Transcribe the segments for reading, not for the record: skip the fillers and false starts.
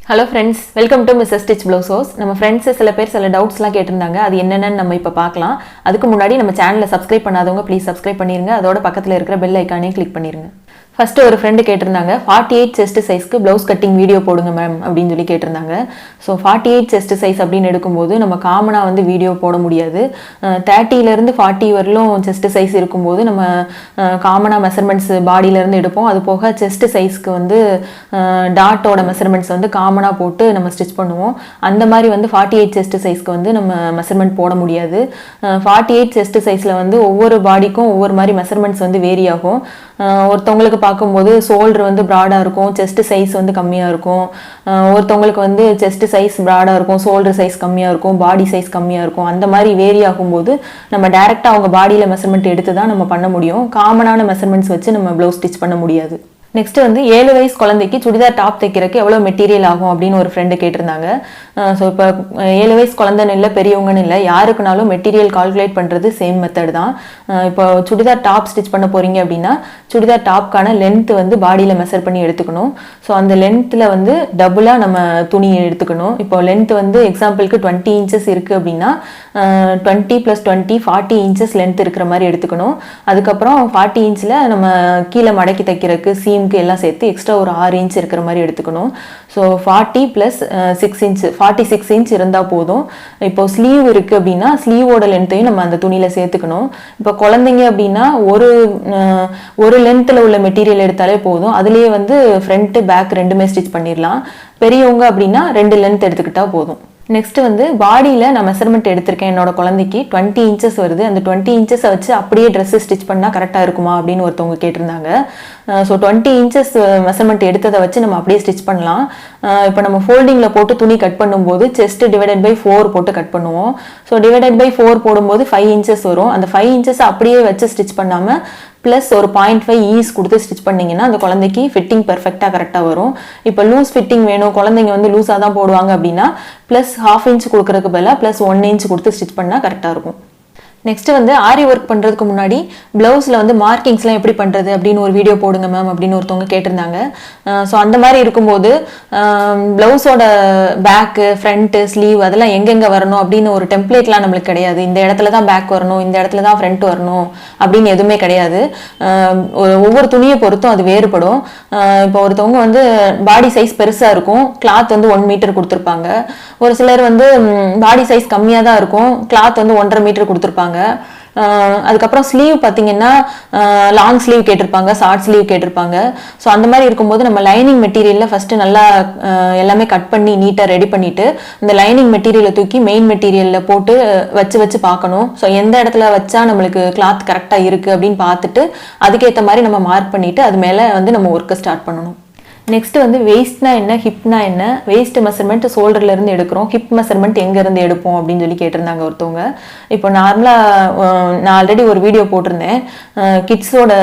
Hello friends, welcome to Mrs. Stitch Blouse House. நம்ம friends சில பேர் சில டவுட்ஸ்லாம் கேட்டிருந்தாங்க. அது என்னென்னன்னு நம்ம இப்ப பார்க்கலாம். அதுக்கு முன்னாடி நம்ம சேனலை சப்ஸ்கிரைப் பண்ணாதவங்க ப்ளீஸ் சப்ஸ்கிரைப் பண்ணிருங்க. அதோட பக்கத்துல இருக்கிற பெல் ஐகானையும் கிளிக் பண்ணிருங்க. ஃபர்ஸ்ட் ஒரு ஃப்ரெண்ட் கேட்டிருந்தாங்க 48 செஸ்ட் சைஸ்க்கு ப்ளவுஸ் கட்டிங் வீடியோ போடுங்க மேம் அப்படின்னு சொல்லி கேட்டிருந்தாங்க. ஸோ 48 செஸ்ட் சைஸ் அப்படின்னு எடுக்கும்போது நம்ம காமனாக வந்து வீடியோ போட முடியாது. 30லேருந்து 40 வரலும் செஸ்ட் சைஸ் இருக்கும்போது நம்ம காமனாக மெஷர்மெண்ட்ஸ் பாடியிலேருந்து எடுப்போம். அது போக செஸ்ட் சைஸ்க்கு வந்து டாட்டோட மெஷர்மெண்ட்ஸ் வந்து காமனாக போட்டு நம்ம ஸ்டிச் பண்ணுவோம். அந்த மாதிரி வந்து 48 செஸ்ட் சைஸ்க்கு வந்து நம்ம மெஷர்மெண்ட் போட முடியாது. 48 செஸ்ட் சைஸில் வந்து ஒவ்வொரு பாடிக்கும் ஒவ்வொரு மாதிரி மெஷர்மெண்ட்ஸ் வந்து வேரி ஆகும். ஒருத்தவங்களுக்கு பார்க்கும்போது ஷோல்டர் வந்து ப்ராடாக இருக்கும், செஸ்ட் சைஸ் வந்து கம்மியாக இருக்கும். ஒருத்தவங்களுக்கு வந்து செஸ்ட் சைஸ் ப்ராடாக இருக்கும், ஷோல்டர் சைஸ் கம்மியாக இருக்கும், பாடி சைஸ் கம்மியாக இருக்கும். அந்த மாதிரி வேரி ஆகும்போது நம்ம டேரெக்டாக அவங்க பாடியில் மெஷர்மெண்ட் எடுத்து தான் நம்ம பண்ண முடியும். காமனான மெஷர்மெண்ட்ஸ் வச்சு நம்ம ப்ளவுஸ் ஸ்டிச் பண்ண முடியாது. நெக்ஸ்ட் வந்து 7 வயசு குழந்தைக்கு சுடிதார் டாப் தைக்கிறதுக்கு எவ்வளோ மெட்டீரியல் ஆகும் அப்படின்னு ஒரு ஃப்ரெண்டு கேட்டிருந்தாங்க. ஸோ இப்போ 7 வயசு குழந்தைன்னு இல்லை, பெரியவங்கன்னு இல்லை, யாருக்குனாலும் மெட்டீரியல் கால்குலேட் பண்ணுறது சேம் மெத்தட் தான். இப்போ சுடிதார் டாப் ஸ்டிச் பண்ண போகிறீங்க அப்படின்னா சுடிதார் டாப்க்கான லென்த் வந்து பாடியில் மெஷர் பண்ணி எடுத்துக்கணும். ஸோ அந்த லென்த்தில் வந்து டபுளாக நம்ம துணி எடுத்துக்கணும். இப்போ லென்த் வந்து எக்ஸாம்பிளுக்கு 20 இன்ச்சஸ் இருக்குது அப்படின்னா 20 + 20 40 இன்ச்சஸ் லென்த் இருக்கிற மாதிரி எடுத்துக்கணும். அதுக்கப்புறம் 40 இன்ச்சில் நம்ம கீழே மடக்கி தைக்கிறதுக்கு சீம் எல்லாம் சேர்த்து எக்ஸ்ட்ரா ஒரு 6 இன்ச் இருக்கிற மாதிரி எடுத்துக்கணும். ஸோ 40 + 6 இன்ச் 46 இன்ச் இருந்தால் போதும். இப்போ ஸ்லீவ் இருக்குது அப்படின்னா ஸ்லீவோட லென்த்தையும் நம்ம அந்த துணியில் சேர்த்துக்கணும். இப்போ குழந்தைங்க அப்படின்னா ஒரு லென்த்தில் உள்ள மெட்டீரியல் எடுத்தாலே போதும். அதுலேயே வந்து ஃப்ரண்ட் பேக் ரெண்டுமே ஸ்டிச் பண்ணிடலாம். பெரியவங்க அப்படின்னா 2 லென்த் எடுத்துக்கிட்டா போதும். நெக்ஸ்ட் வந்து பாடியில் நான் மெஷர்மெண்ட் எடுத்திருக்கேன், என்னோட குழந்தைக்கு 20 இன்ச்சஸ் வருது. அந்த 20 இன்ச்சஸை வச்சு அப்படியே ட்ரெஸ்ஸு ஸ்டிச் பண்ணால் கரெக்டாக இருக்குமா அப்படின்னு ஒருத்தவங்க கேட்டிருந்தாங்க. ஸோ 20 இன்ச்சஸ் மெஷர்மெண்ட் எடுத்ததை வச்சு நம்ம அப்படியே ஸ்டிச் பண்ணலாம். இப்போ நம்ம ஃபோல்டிங்கில் போட்டு துணி கட் பண்ணும்போது செஸ்ட் /4 போட்டு கட் பண்ணுவோம். ஸோ /4 போடும்போது 5 இன்ச்சஸ் வரும். அந்த 5 இன்ச்சஸ் அப்படியே வச்சு ஸ்டிச் பண்ணாமல் ப்ளஸ் ஒரு 0.5 ஈஸ் கொடுத்து ஸ்டிச் பண்ணிங்கன்னா அந்த குழந்தைக்கு ஃபிட்டிங் பெர்ஃபெக்டாக கரெக்டாக வரும். இப்போ லூஸ் ஃபிட்டிங் வேணும், குழந்தைங்க வந்து லூஸாக தான் போடுவாங்க அப்படின்னா +1/2 இன்ச் கொடுக்குறதுக்கு பதிலாக +1 இன்ச் கொடுத்து ஸ்டிச் பண்ணால் கரெக்டாக இருக்கும். நெக்ஸ்ட் வந்து ஆரி ஒர்க் பண்ணுறதுக்கு முன்னாடி ப்ளவுஸில் வந்து மார்க்கிங்ஸ்லாம் எப்படி பண்ணுறது அப்படின்னு ஒரு வீடியோ போடுங்க மேம் அப்படின்னு ஒருத்தவங்க கேட்டிருந்தாங்க. ஸோ அந்த மாதிரி இருக்கும்போது ப்ளவுஸோட பேக்கு ஃப்ரண்ட்டு ஸ்லீவ் அதெல்லாம் எங்கெங்கே வரணும் அப்படின்னு ஒரு டெம்ப்ளேட்லாம் நம்மளுக்கு கிடையாது. இந்த இடத்துல தான் பேக் வரணும், இந்த இடத்துல தான் ஃப்ரண்ட் வரணும் அப்படின்னு எதுவுமே கிடையாது. ஒவ்வொரு துணியை பொறுத்தும் அது வேறுபடும். இப்போ ஒருத்தவங்க வந்து பாடி சைஸ் பெருசாக இருக்கும், கிளாத் வந்து 1 மீட்டர் கொடுத்துருப்பாங்க. ஒரு சிலர் வந்து பாடி சைஸ் கம்மியாக தான் இருக்கும், கிளாத் வந்து 1.5 மீட்டர் கொடுத்துருப்பாங்க. அதுக்கப்புறம் ஸ்லீவ் பார்த்தீங்கன்னா லாங் ஸ்லீவ் கேட்டிருப்பாங்க, ஷார்ட் ஸ்லீவ் கேட்டிருப்பாங்க. ஸோ அந்த மாதிரி இருக்கும்போது நம்ம லைனிங் மெட்டீரியலில் ஃபஸ்ட்டு நல்லா எல்லாமே கட் பண்ணி நீட்டாக ரெடி பண்ணிவிட்டு இந்த லைனிங் மெட்டீரியலை தூக்கி மெயின் மெட்டீரியலில் போட்டு வச்சு பார்க்கணும். ஸோ எந்த இடத்துல வச்சா நம்மளுக்கு கிளாத் கரெக்டாக இருக்குது அப்படின்னு பார்த்துட்டு அதுக்கேற்ற மாதிரி நம்ம மார்க் பண்ணிவிட்டு அது மேலே வந்து நம்ம ஒர்க்கை ஸ்டார்ட் பண்ணணும். நெக்ஸ்ட் வந்து வெயிஸ்ட்னா என்ன, ஹிப்னா என்ன, வெயிஸ்ட் மெஷர்மெண்ட் ஷோல்டர்லேருந்து எடுக்கிறோம், ஹிப் மெஷர்மெண்ட் எங்கேருந்து எடுப்போம் அப்படின்னு சொல்லி கேட்டிருந்தாங்க ஒருத்தவங்க. இப்போ நார்மலாக நான் ஆல்ரெடி ஒரு வீடியோ போட்டிருந்தேன் கிட்ஸோட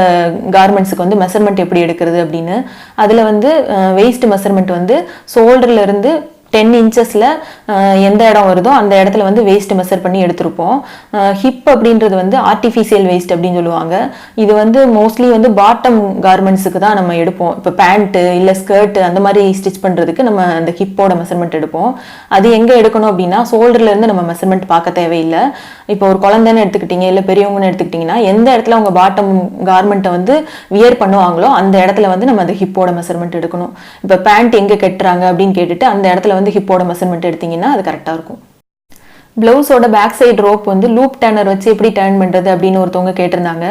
கார்மெண்ட்ஸுக்கு வந்து மெஷர்மெண்ட் எப்படி எடுக்கிறது அப்படின்னு. அதில் வந்து வெயிஸ்ட் மெஷர்மெண்ட் வந்து ஷோல்டர்லேருந்து 10 இன்ச்சஸில் எந்த இடம் வருதோ அந்த இடத்துல வந்து வேஸ்ட் மெஷர் பண்ணி எடுத்திருப்போம். ஹிப் அப்படின்றது வந்து ஆர்டிஃபிஷியல் வேஸ்ட் அப்படின்னு சொல்லுவாங்க. இது வந்து மோஸ்ட்லி வந்து பாட்டம் கார்மெண்ட்ஸுக்கு தான் நம்ம எடுப்போம். இப்போ பேண்ட்டு இல்லை ஸ்கர்ட்டு அந்த மாதிரி ஸ்டிச் பண்ணுறதுக்கு நம்ம அந்த ஹிப்போட மெஷர்மெண்ட் எடுப்போம். அது எங்கே எடுக்கணும் அப்படின்னா ஷோல்டர்லேருந்து நம்ம மெஷர்மெண்ட் பார்க்க தேவையில்லை. இப்போ ஒரு குழந்தைன்னு எடுத்துக்கிட்டீங்க இல்லை பெரியவங்கன்னு எடுத்துக்கிட்டிங்கன்னா எந்த இடத்துல அவங்க பாட்டம் கார்மெண்ட்டை வந்து வியர் பண்ணுவாங்களோ அந்த இடத்துல வந்து நம்ம அந்த ஹிப்போட மெஷர்மெண்ட் எடுக்கணும். இப்போ பேண்ட் எங்கே கட்டுறாங்க அப்படின்னு கேட்டுட்டு அந்த இடத்துல வந்து ஹிப்போட மெஷர்மெண்ட் எடுத்தீங்கன்னா அது கரெக்டாக இருக்கும். ப்ளவுஸோட பேக் சைடு ரோப் வந்து லூப் டர்னர் வச்சு எப்படி டர்ன் பண்ணுறது அப்படின்னு ஒருத்தவங்க கேட்டிருந்தாங்க.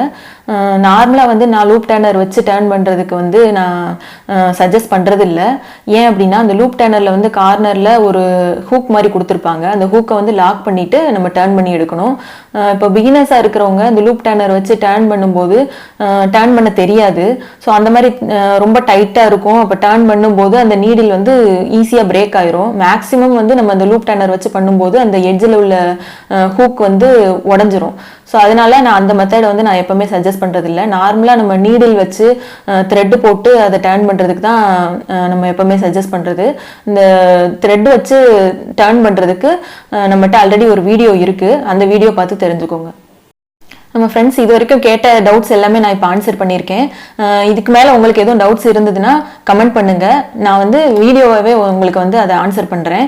நார்மலாக வந்து நான் லூப் டர்னர் வச்சு டர்ன் பண்ணுறதுக்கு வந்து நான் சஜஸ்ட் பண்ணுறது இல்லை. ஏன் அப்படின்னா அந்த லூப் டர்னரில் வந்து கார்னரில் ஒரு ஹூக் மாதிரி கொடுத்துருப்பாங்க. அந்த ஹூக்கை வந்து லாக் பண்ணிவிட்டு நம்ம டர்ன் பண்ணி எடுக்கணும். இப்போ பிகினர்ஸாக இருக்கிறவங்க அந்த லூப் டர்னர் வச்சு டர்ன் பண்ணும்போது டர்ன் பண்ண தெரியாது. ஸோ அந்த மாதிரி ரொம்ப டைட்டாக இருக்கும். அப்போ டர்ன் பண்ணும்போது அந்த நீடில் வந்து ஈஸியாக பிரேக் ஆயிரும். மேக்ஸிமம் வந்து நம்ம அந்த லூப் டர்னர் வச்சு பண்ணும்போது அந்த எட்ஜில் உள்ள ஹூக் வந்து உடஞ்சிரும். ஸோ அதனால நான் அந்த மெத்தடை வந்து நான் எப்பவுமே சஜஸ்ட் பண்ணுறதில்ல. நார்மலாக நம்ம நீடில் வச்சு த்ரெட்டு போட்டு அதை டர்ன் பண்ணுறதுக்கு தான் நம்ம எப்பவுமே சஜஸ்ட் பண்ணுறது. இந்த த்ரெட் வச்சு டர்ன் பண்ணுறதுக்கு நம்மகிட்ட ஆல்ரெடி ஒரு வீடியோ இருக்குது, அந்த வீடியோ பார்த்து தெரிஞ்சுக்கோங்க. நம்ம ஃப்ரெண்ட்ஸ் இது வரைக்கும் கேட்ட டவுட்ஸ் எல்லாமே நான் இப்போ ஆன்சர் பண்ணியிருக்கேன். இதுக்கு மேலே உங்களுக்கு எதுவும் டவுட்ஸ் இருந்ததுன்னா கமெண்ட் பண்ணுங்கள். நான் வந்து வீடியோவாகவே உங்களுக்கு வந்து அதை ஆன்சர் பண்ணுறேன்.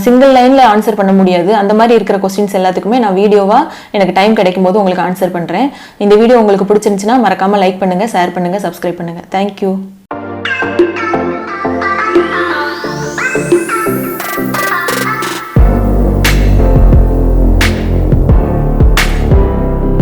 சிங்கிள் லைனில் ஆன்சர் பண்ண முடியாது. அந்த மாதிரி இருக்கிற கொஸ்டின்ஸ் எல்லாத்துக்குமே நான் வீடியோவாக எனக்கு டைம் கிடைக்கும் போது உங்களுக்கு ஆன்சர் பண்ணுறேன். இந்த வீடியோ உங்களுக்கு பிடிச்சிருந்துச்சுன்னா மறக்காமல் லைக் பண்ணுங்கள், ஷேர் பண்ணுங்கள், சப்ஸ்கிரைப் பண்ணுங்கள். தேங்க்யூ.